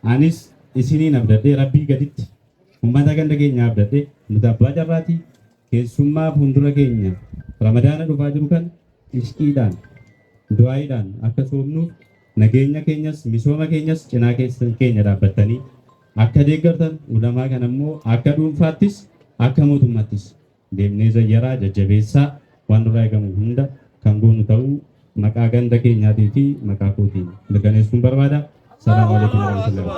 anis isiniin abdadhee rabbii gaditti ummata ganda keenya abdadhee nuti abbaa jarraati keessummaa fuuldura keenya ramadaana dhufaa jiru kan ishqiidhaan du'aayiidhaan akka soomnuuf nageenya keenyas misooma keenyas cinaa keenya dhaabbattanii akka deeggartan ulamaa kan ammoo akka dhuunfaattis akka mootummaattis deemnee zayyaraa jajjabeessaa waan nurraa eegamu hunda kan goonu ta'uu maqaa ganda keenyaatii fi maqaa kootiin mirkaneessuun barbaada. Salaamu alaikum warahmatullahi.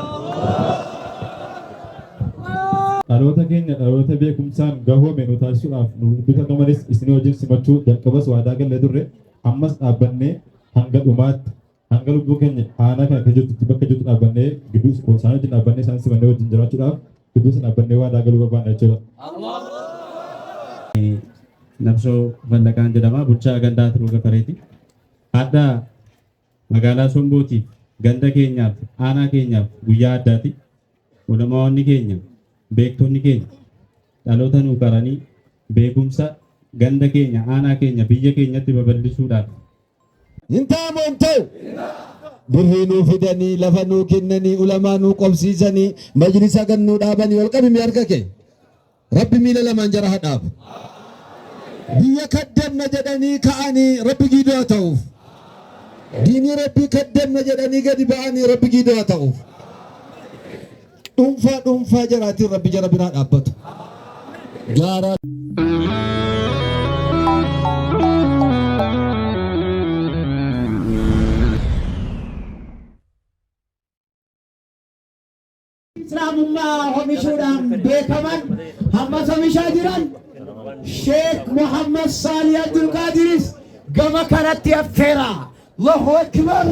Dhaloota keenya dhaloota beekumsaan gahoome nu taasisuudhaaf nu bitata malees isin wajjin simachuu jalqabas waadaa galle turre ammas dhaabbannee hanga dhumaatti hanga lubbuu keenya aanaa kana jirtutti bakka jirtu dhaabbannee gidduu isaan wajjin dhaabbannee isaan simannee wajjin jiraachuudhaaf gidduu isaan dhaabbannee waadaa galuu barbaadna jechuudha. Nabsoo Fallaqaan jedhama bulchaa gandaa Turuu Gafareeti. Adda magaalaa Sombootiif ganda keenyaaf aanaa keenyaaf guyyaa addaati. Ulamaawwanni keenya beektonni keenya dhaloota nuu qaranii beekumsa ganda keenya aanaa keenya biyya keenyatti babal'isuudhaaf. Intaamoon ta'u birrii nuu fidanii lafa nuu kennanii ulamaa nuu qobsiisanii majlisa gannuu dhaabanii ol qabimi harka kee rabbi miila lamaan jara hadhaabu. Biyya kaddamna jedhanii ka'anii rabbi giidoo haa ta'uuf. Diinii rabbi kaddamna jedhanii gadi ba'anii rabbi giidoo haa ta'uuf. Dhuunfaa jaraatiin rabbi jara biraa dhaabbatu. Jaaraa. Islaamummaa oomishuudhaan beekaman hammas oomishaa jiran Sheekh Muhammad Saalih Abdul Qaadiris gama kanatti affeera. Allahu Akbar.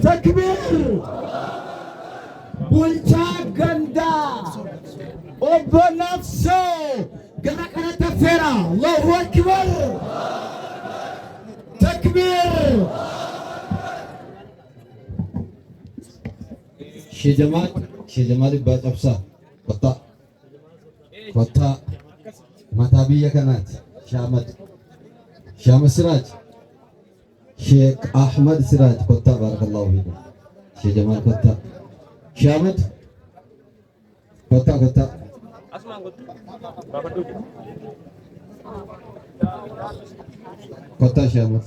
Takbir. Bulchaa gandaa obbo Nafsoo gama kanatti affeera. Allahu Akbar. Takbir. Sheejamaal Ibbaa Cabsaa kottaa mataa biyya kanaati Shaama Siraaj Sheekh Ahmad Siraaj kottaa barakallahu fiikum Sheejamaal kottaa Shaamad kottaa Shaamad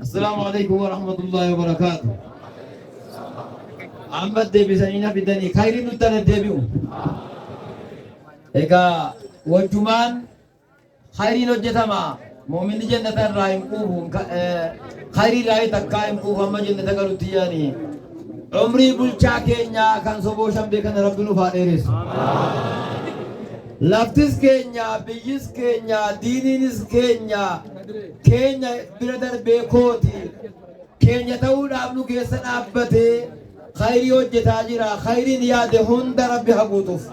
السلام عليكم ورحمة الله وبركاته. أحمد دبي سنينا في دني خيري نتنا دبيو. إيكا وجمان خيري نجتما مؤمن جنة الرحيم كوهم خيري راي تكايم كوهم ما جنة كالوتياني. عمري بالشاكينيا كان سبوشام دكان ربنا فارس. Laftis keenya, biyyis keenya, diiniinis keenya bira darbee kooti. Keenya ta'uudhaaf nu keessa dhaabbatee khayrii hojjetaa jira. Khayriin yaade hunda rabbi haguutuuf.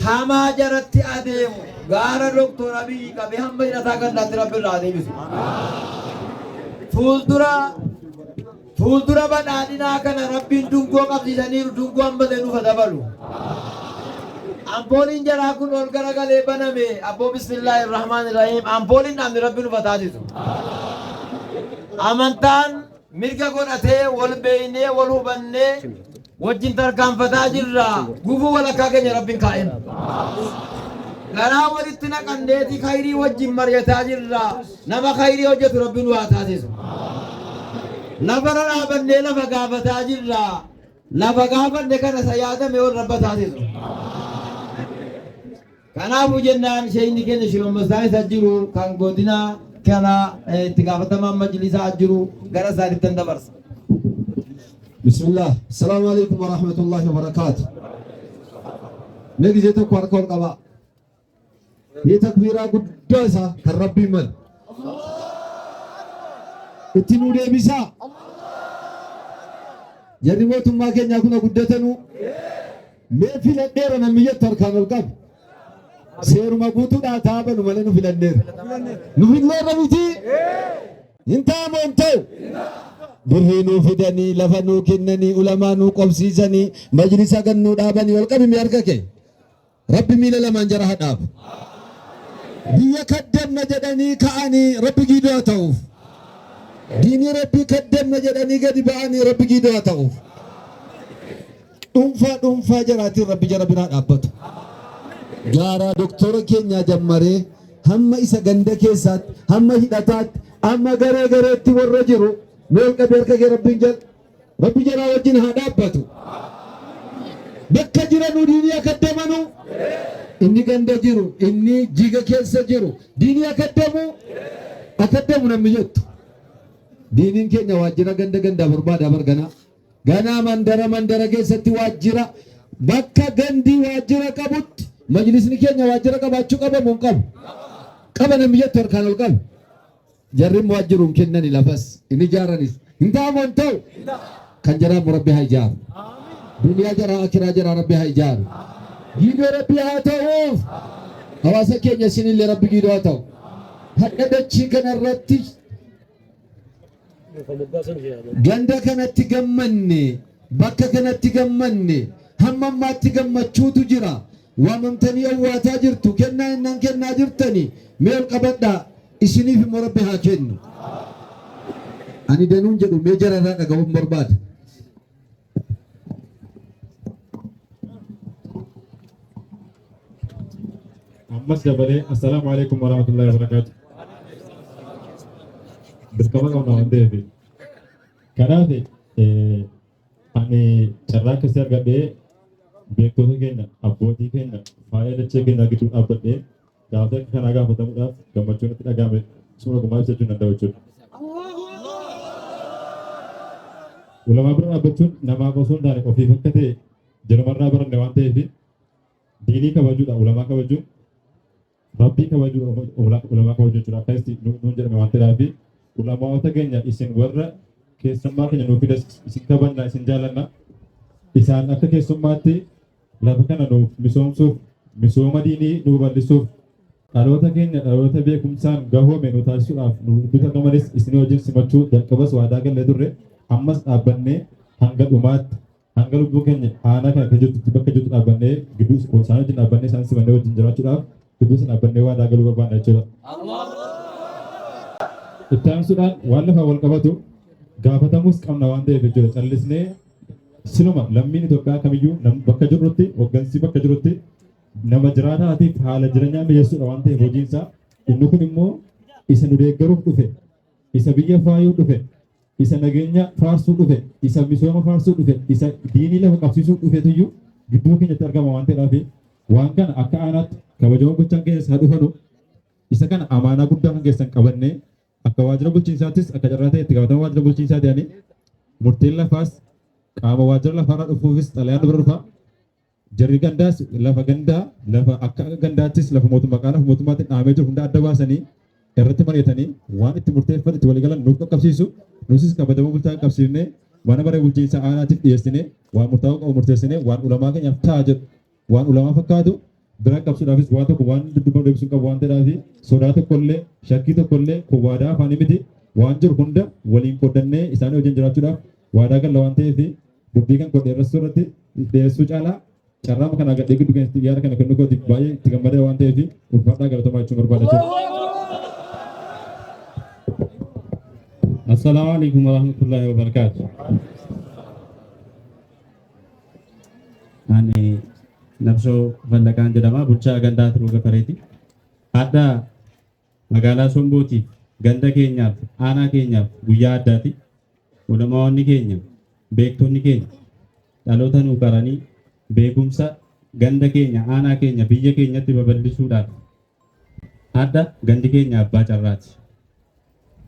Hamaa jaratti adeemu gaara Doktor Abiy qabee hamma hidhataa gandaatti rabbi irraa deebisu. Fuuldura badhaadhinaa kana rabbiin dungoo qabsiisaniiru dungoo hammatee nuuf dabalu. Ampooliin jaraa kun ol garagalee baname abboo bismillaahi irrahmaan irrahiim ampooliin namni rabbi nu fataatisu. Amantaan mirga godhatee wal beeynee wal hubannee wajjin tarkaanfataa jirra gufuu walakkaa keenya rabbiin kaa'en. Garaa walitti naqanneeti khayrii wajjin mari'ataa jirra nama khayrii hojjetu rabbi nu haa taasisu. Lafarra dhaabannee lafa gaafataa jirra lafa gaafanne kana isa yaadame ol rabba taasisu. Kanaafuu jennaan sheyni keenya shiroomasaa isa jiru kan godina kana itti gaafatamaan majlisaa jiru gara isaanitti dabarsa. Bismillah. Assalamu alaikum wa rahmatullahi wa barakatuh. Nagizee tokko harka ol qaba. Ni takbiiraa guddaa isaa kan rabbii mal. Itti nuu deebisaa. Jarri mootummaa keenyaa kuna guddatanuu. Mee filadheera namni jettu harkaan ol qabu. Seeruma guutuudhaa taabanu malee nu filanneera. Nu filanneera miti. Intaamoon ta'u birrii nuu fidanii lafa nuu kennanii ulamaa nuu qobsiisanii majlisa gannuu dhaabanii ol qabimi harka kee rabbi miila lamaan jara haa dhaabu biyya kaddamna jedhanii ka'anii rabbi giidoo haa ta'uuf diinii rabbii kaddamna jedhanii gadi ba'anii rabbi giidoo haa ta'uuf dhuunfaa jaraatiin rabbi jara biraa dhaabbatu gaaraa doktora keenyaa jammaree hamma isa ganda keessaatti hamma hidhataatti amma garee gareetti warra jiru meel qabee harka kee rabbiin jala rabbi jaraa wajjin haa dhaabbatu bakka jiranuu diinii akaddamanu inni ganda jiru inni jiga keessa jiru diinii akaddamu namni jettu diiniin keenya waajjira ganda barbaada bargana ganaa mandara keessatti waajjira bakka gandi waajjira qabutti majlisni keenya waajjira qabaachuu qabamu hin qabu qaba namni jettu harkaan ol qabu jarrin waajjiruun kennani lafas inni jaaranis hin ta'amu hin ta'u kan jaraan rabbi haa ijaaru duniyaa jaraa akiraa jaraa rabbi haa ijaaru giidoo rabbi haa ta'uuf hawaasa keenya isinillee rabbi giidoo haa ta'u hadha dachii kanarratti ganda kanatti gammanne bakka kanatti gammanne hamma ammaatti gammachuutu jira waamamtanii awwaataa jirtu kennaa innaan kennaa jirtanii meel qabadhaa isiniif immoo rabbi haa kennu ani danuun jedhu mee jararraa dhaga'uun barbaada ammas dabalee assalaamu alaikum warahmatullahi wabarakatuh dirqama qabna waan ta'eef kanaaf ani carraa akkasii argadhee beektota keenya abbootii keenya faaya dachee keenya gidduu dhaabbadhee gaafata akka kanaa gaafatamuudhaaf gammachuun itti dhagahame suma gumaa ibsachuu danda'a jechuudha. Ulamaa bira dhaabbachuun namaaf osoo hin taane ofiif akka ta'e jarumarraa baranne waan ta'eef diinii kabajuudha ulamaa kabajuun rabbii kabajuudha ulamaa kabajuu jechuudha akkasitti nuun jedhame waan ta'eef ulamaawota keenya isin warra keessummaa keenya nuuf fidas isin kabajna isin jaalanna isaan akka keessummaatti lafa kana nuuf misoomsuuf misooma diinii nuuf bal'isuuf dhaloota keenya dhaloota beekumsaan gahoome nu taasisuudhaaf nu duuta namanis isin wajjin simachuu jalqabas waadaa gallee turre ammas dhaabbannee hanga dhumaatti hanga lubbuu keenya aanaa kana akka jirtutti bakka jirtu dhaabbannee gidduu isaan wajjin dhaabbannee isaan simannee wajjin jiraachuudhaaf gidduu isaan dhaabbannee waadaa galuu barbaanna jechuudha. Itti aansuudhaan waan lafaa wal qabatu gaafatamuus qabna waan ta'eef jechuudha callisnee siluma lammiin Itoophiyaa kamiyyuu bakka jirrutti hoggansi bakka jirrutti nama jiraataatiif haala jireenyaa mijeessuudha waan ta'eef hojiinsaa inni kun immoo isa nu deeggaruuf dhufe isa biyya faayuu dhufe isa nageenya faarsuu dhufe isa misooma faarsuu dhufe isa diinii lafa qabsiisuu dhufeetiyyuu gidduu keenyatti argama waan ta'eedhaaf waan kana akka aanaatti kabajamoo gochaan keessaa dhufanu isa kana amaanaa guddaa kan keessan qabannee akka waajjira bulchiinsaattis akka carraa ta'e itti gaafatama waajjira bulchiinsaa ta'anii murtiin lafaas qaama waajjira lafaarraa dhufuufis xalayaan dura dhufa jarri gandaas lafa gandaa lafa akka gandaattis lafa mootummaa lafa mootummaatiin dhahamee jiru hunda adda baasanii irratti mari'atanii waan itti murteeffatan itti waliigalan nuuf qaqqabsiisu nuusis kabajamoo bulchaa qabsiifnee mana baree bulchiinsa aanaatiif dhiyeessinee waan murtaa'uu qabu murteessinee waan ulamaa keenyaaf ta'a jedhu waan ulamaa fakkaatu bira qabsuudhaafis waan tokko waan dudduuba deebisuu qabu waan ta'eef sodaa tokkollee shakkii tokkollee kun waadaa afaanii miti waan jiru hunda waliin qoodannee isaanii wajjin jiraachuudhaaf waadaa galla waan ta'eef dubbii kan godhe irratti irratti dhiyeessuu caalaa carraama kana gadhee giddu keessatti yaada kana kennu kooti baay'ee itti gammadee waan ta'eef ulfaadhaa galatamaa jechuun barbaada jechuudha. Assalamu alaikum warahmatullahi wabarakatuh. Ani Nabsoo Fallaqaan jedhama bulchaa gandaa Turuu Gafareeti. Adda magaalaa Sombootiif ganda keenyaaf aanaa keenyaaf guyyaa addaati. Ulamaawwanni keenya beektonni keenya dhaloota nuu qaranii beekumsa ganda keenya aanaa keenya biyya keenyatti babal'isuudhaaf adda gandi keenya abbaa carraati.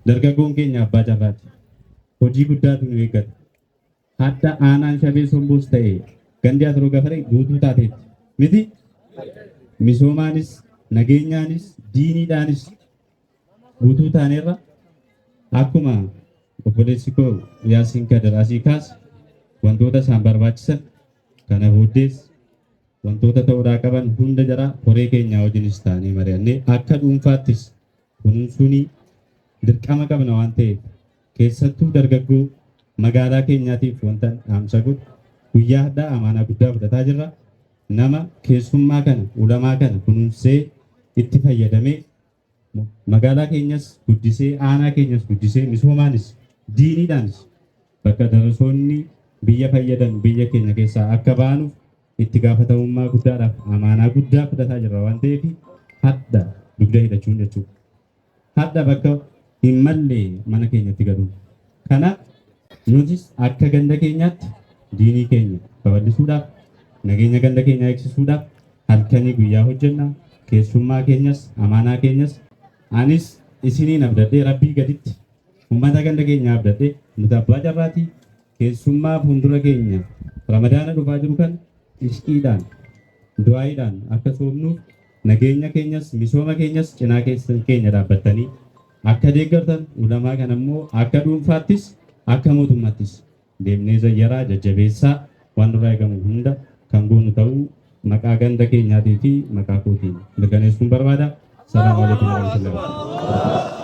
Dargaggoon keenya abbaa carraati. Hojii guddaatu nu eeggata. Adda aanaan Shabee Somboos ta'e gandi Turuu Gafaree guutuu taateetti. Miti misoomaanis nageenyaanis diiniidhaanis guutuu taaneerra akkuma obboleessi koo Yaasiin Kadar asii kaase wantoota isaan barbaachisan kana booddees wantoota ta'uudhaa qaban hunda jara horee keenyaa wajjinis taanee mari'annee akka dhuunfaattis kunuunsuun dirqama qabna waan ta'eef keessattuu dargaggoo magaalaa keenyaatiif wanta dhaamsa godhu guyyaa addaa amaanaa guddaa fudhataa jirra. Nama keessummaa kana ulamaa kana kunuunsee itti fayyadamee magaalaa keenyas guddisee aanaa keenyas guddisee misoomaanis diiniidhaanis bakka darasoonni biyya fayyadan biyya keenya keessaa akka baanuuf itti gaafatamummaa guddaadhaaf amaanaa guddaa fudhataa jirra waan ta'eef hadda dugda hidhachuun jechuudha. Hadda bakka hin malle mana keenyatti galuun. Kanaaf nutis akka ganda keenyaatti diinii keenya babal'isuudhaaf nageenya ganda keenyaa eegsisuudhaaf halkanii guyyaa hojjenna. Keessummaa keenyas amaanaa keenyas anis isiniin abdadhee rabbii gaditti uummata ganda keenyaa abdadhee nuti abbaa carraatii keessummaa fuuldura keenya ramadaana dhufaa jiru kan ishqiidhaan du'aayiidhaan akka soomnuuf nageenya keenyas misooma keenyas cinaa keenya dhaabbattanii akka deeggartan ulamaa kan ammoo akka dhuunfaattis akka mootummaattis deemnee zayyaraa jajjabeessaa waan nurraa eegamu hunda kan goonu ta'uu maqaa ganda keenyaatii fi maqaa kootiin mirkaneessuun barbaada. Salaamu alaikum warahmatullahi wabarakatuh.